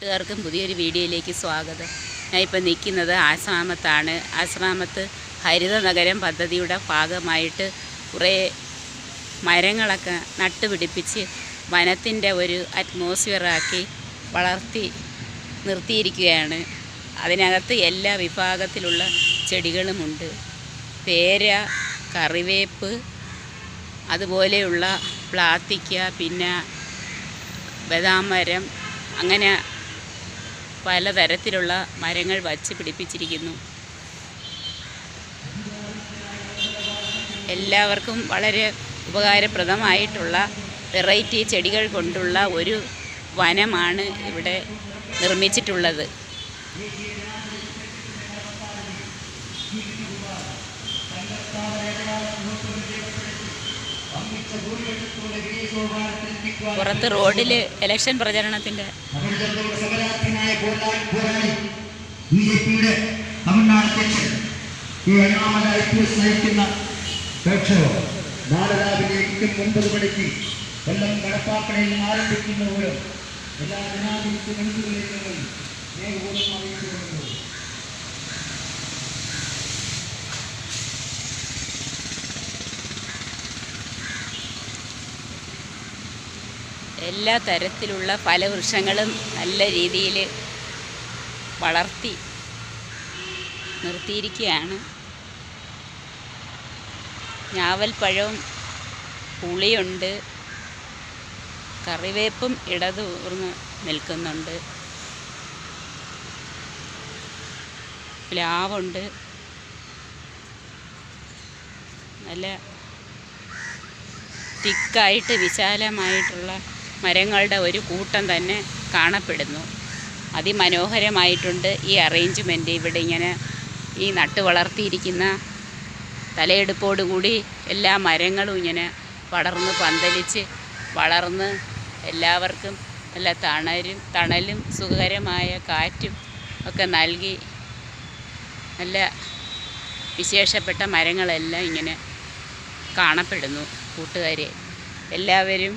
കൂട്ടുകാർക്കും പുതിയൊരു വീഡിയോയിലേക്ക് സ്വാഗതം. ഞാൻ ഇപ്പോൾ നിൽക്കുന്നത് ആശ്രാമത്താണ്. ആശ്രാമത്ത് ഹരിത നഗരം പദ്ധതിയുടെ ഭാഗമായിട്ട് കുറേ മരങ്ങളൊക്കെ നട്ടുപിടിപ്പിച്ച് വനത്തിൻ്റെ ഒരു അറ്റ്മോസ്ഫിയറാക്കി വളർത്തി നിർത്തിയിരിക്കുകയാണ്. അതിനകത്ത് എല്ലാ വിഭാഗത്തിലുള്ള ചെടികളുമുണ്ട്. പേര, കറിവേപ്പ്, അതുപോലെയുള്ള പ്ലാത്തിക്ക, പിന്നെ ബദാം മരം, അങ്ങനെ പലതരത്തിലുള്ള മരങ്ങൾ വച്ച് പിടിപ്പിച്ചിരിക്കുന്നു. എല്ലാവർക്കും വളരെ ഉപകാരപ്രദമായിട്ടുള്ള വെറൈറ്റി ചെടികൾ കൊണ്ടുള്ള ഒരു വനമാണ് ഇവിടെ നിർമ്മിച്ചിട്ടുള്ളത്. പുറത്ത് റോഡിൽ ഇലക്ഷൻ പ്രചരണത്തിൻ്റെ രാവിലെ 9 മണിക്ക് കൊല്ലം കടപ്പാക്കടയിൽ ആരംഭിക്കുന്ന മൂലം എല്ലാ ജനാധിപത്യ മനുഷ്യരിലേക്കും സ്നേഹപൂർവ്വം അറിയിച്ചുകൊണ്ടു. എല്ലാ തരത്തിലുള്ള ഫലവൃക്ഷങ്ങളും നല്ല രീതിയിൽ വളർത്തി നിർത്തിയിരിക്കുകയാണ്. ഞാവൽപ്പഴവും പുളിയുണ്ട്, കറിവേപ്പും ഇടതൂർന്ന് നിൽക്കുന്നുണ്ട്, പ്ലാവുണ്ട്. നല്ല തിക്കായിട്ട് വിശാലമായിട്ടുള്ള മരങ്ങളുടെ ഒരു കൂട്ടം തന്നെ കാണപ്പെടുന്നു. അതിമനോഹരമായിട്ടുണ്ട് ഈ അറേഞ്ച്മെൻറ്റ്. ഇവിടെ ഇങ്ങനെ ഈ നട്ട് വളർത്തിയിരിക്കുന്ന തലയെടുപ്പോടുകൂടി എല്ലാ മരങ്ങളും ഇങ്ങനെ പടർന്ന് പന്തലിച്ച് വളർന്ന് എല്ലാവർക്കും നല്ല തണലും സുഖകരമായ കാറ്റും ഒക്കെ നൽകി നല്ല വിശേഷപ്പെട്ട മരങ്ങളെല്ലാം ഇങ്ങനെ കാണപ്പെടുന്നു. കൂട്ടുകാരെ, എല്ലാവരും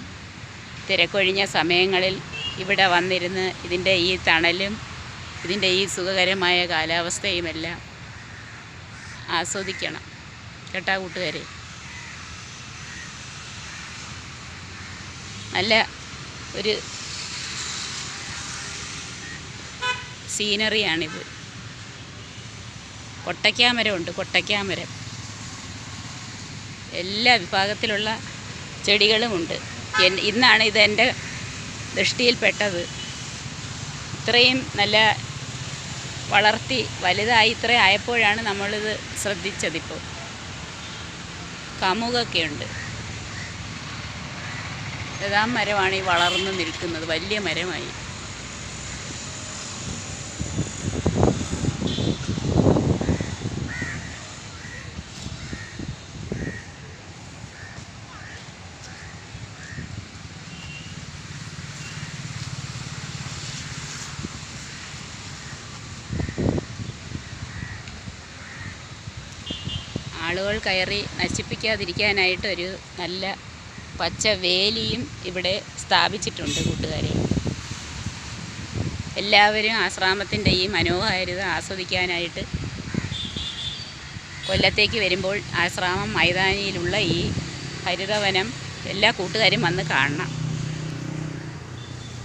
തിരക്കൊഴിഞ്ഞ സമയങ്ങളിൽ ഇവിടെ വന്നിരുന്ന് ഇതിൻ്റെ ഈ തണലും ഇതിൻ്റെ ഈ സുഖകരമായ കാലാവസ്ഥയുമെല്ലാം ആസ്വദിക്കണം കേട്ടാ കൂട്ടുകാരെ. നല്ല ഒരു സീനറിയാണിത്. കൊട്ടയ്ക്കാമരമുണ്ട്, കൊട്ടയ്ക്കാമരം. എല്ലാ വിഭാഗത്തിലുള്ള ചെടികളുമുണ്ട്. ഇന്നാണ് ഇത് എൻ്റെ ദൃഷ്ടിയിൽപ്പെട്ടത്. ഇത്രയും നല്ല വളർത്തി വലുതായി ഇത്രയും ആയപ്പോഴാണ് നമ്മളിത് ശ്രദ്ധിച്ചതിപ്പോൾ. കമുകൊക്കെയുണ്ട്. ബദാം മരമാണ് ഈ വളർന്നു നിൽക്കുന്നത്, വലിയ മരമായി. ആളുകൾ കയറി നശിപ്പിക്കാതിരിക്കാനായിട്ടൊരു നല്ല പച്ച വേലിയും ഇവിടെ സ്ഥാപിച്ചിട്ടുണ്ട് കൂട്ടുകാരെ. എല്ലാവരും ആശ്രാമത്തിൻ്റെ ഈ മനോഹാരിത ആസ്വദിക്കാനായിട്ട് കൊല്ലത്തേക്ക് വരുമ്പോൾ ആശ്രാമം മൈതാനിയിലുള്ള ഈ ഹരിതവനം എല്ലാ കൂട്ടുകാരും വന്ന് കാണണം.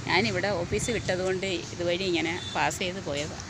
ഞാനിവിടെ ഓഫീസ് വിട്ടതുകൊണ്ട് ഇതുവഴി ഇങ്ങനെ പാസ് ചെയ്ത് പോയതാണ്.